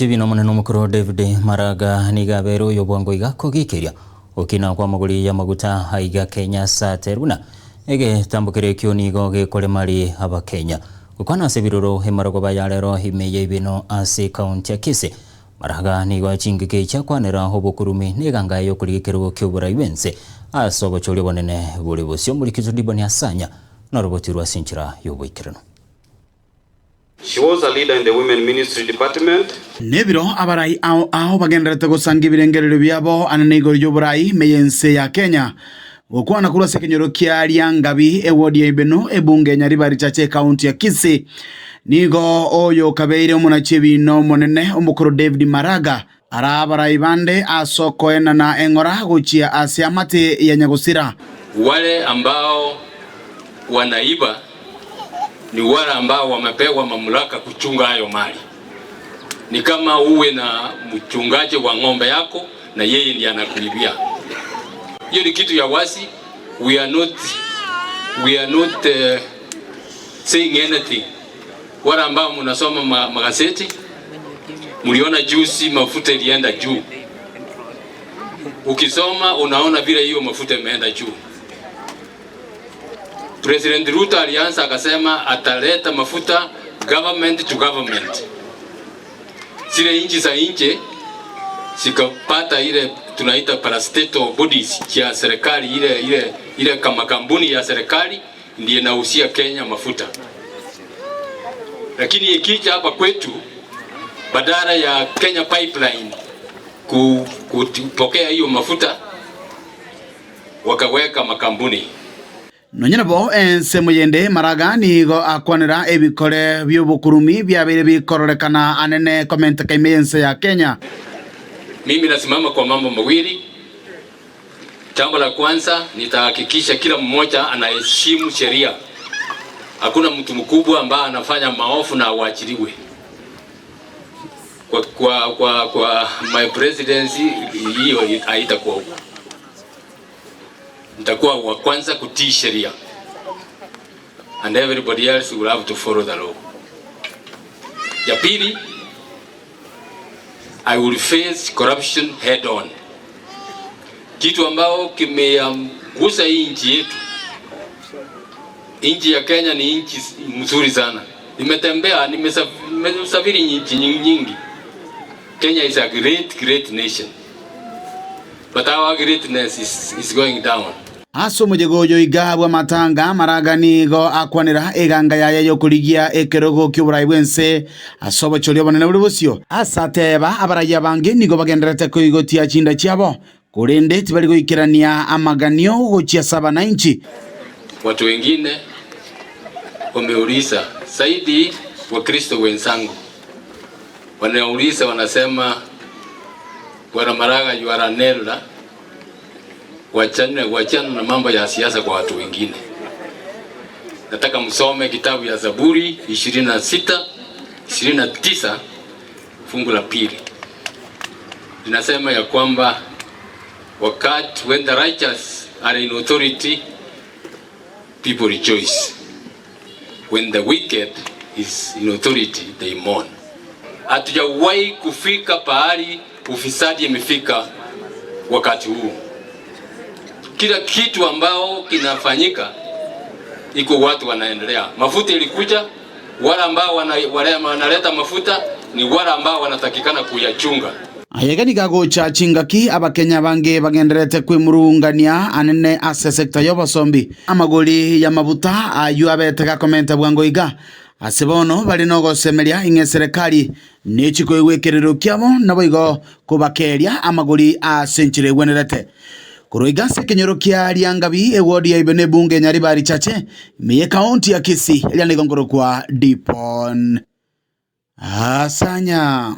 Chibino munene mukuru David Maraga nigabero yobwango igako gikiria okina kwa maguri ya maguta haiga Kenya sateruna ege tambukire kyonigo gekole mari aba Kenya ukwana sebiruro hemarago bayalero himeye bino ase county ya Kisii. Maraga nigo chingike cyakwanera hobukurumi neganga yo kurigikero kyobura ibense asobo choli bonene buri bosyo muri kizudiboni asanya norobotirwa sinchira yoboikirano. She was a leader in the women ministry department. Nebiro abarai ao bagenderete gusanga ibirengerero byabo ananigo y'oburai meyense ya Kenya. Gukwana kurase kenyoro kya Ngabi ewodi ebeno ebunge nyaribari chache county ya Kisii. Nigo oyo kabeire omunachebino monene omukuru David Maraga arabarai bande asoko na engora guchia asiamate ya Nyagusira. Wale ambao wanaiba ni wale ambao wamepewa mamlaka kuchunga hayo mali. Ni kama uwe na mchungaji wa ng'ombe yako na yeye ndiye anakuibia. Hiyo ni kitu ya wasi. We are not saying anything. Wale ambao mnasoma magazeti mliona juzi mafuta ilienda juu. Ukisoma unaona vile hiyo mafuta imeenda juu. President Ruto alianza akasema ataleta mafuta government to government. Zile nchi za nje sikapata ile tunaita parastatal bodies ya serikali ile kama kampuni ya serikali ndiye inahusia Kenya mafuta. Lakini ikija hapa kwetu badala ya Kenya Pipeline kupokea hiyo mafuta wakaweka makampuni. Nonyinabo ense muyende Maraga nigo akwanira ebikore by'obukurumi byabere bikororekana anene comment kaimense ya Kenya. Mimi nasimama kwa mambo mawili. Jambo la kwanza nitahakikisha kila mmoja anaheshimu sheria. Hakuna mtu mkubwa ambaye anafanya maofu na uachiliwe. Kwa my presidency hiyo haitakuwa huko. Nitakuwa wa kwanza kutii sheria and everybody else will have to follow the law. Ya pili, I will face corruption head on. Kitu ambao kimegusa hii nchi yetu. Nchi ya Kenya ni nchi mzuri sana. Nimesafiri nchi nyingi. Kenya is a great nation. But our greatness is going down. Aso mujegojo igabwa matanga Maraga nigo akwanira eganga yaye yo kurigia ekerogo ky'oburai bwense asobo choli bonene buri bosyo asateba abaraya bange nigo bagenderete ko igotia chinda cyabo kurende tibali goikirania amaganio gochia 7 Watu wengine wameuliza zaidi Wakristo wenzangu wanauliza wanasema Bwana Maraga you are an elder. Wachana na mambo ya siasa kwa watu wengine. Nataka msome kitabu ya Zaburi 29 fungu la 2. Linasema ya kwamba wakati when the righteous are in authority people rejoice. When the wicked is in authority they mourn. Hatujawahi kufika pahali ufisadi imefika wakati huu. Kila kitu ambao kinafanyika iko watu wanaendelea. Mafuta ilikuja, wale ambao wanaleta mafuta ni wale ambao wanatakikana kuyachunga. Ayegani gagocha chingaki abakenya bange bagenderete kwimurungania anene ase sector y'obosombi amagoli ya mabuta ayu abeteka komenta bwango iga asebono bali no gosemeria inge serikali nechiko iwekerero kyabo nabo igo kubakeria amagoli a century wenerete kuroiga sekenyoro kya Ngabi ewodi ya ibene bunge nyaribari chache meye county ya Kisii ili anigongoro kwa Dipon Asanya.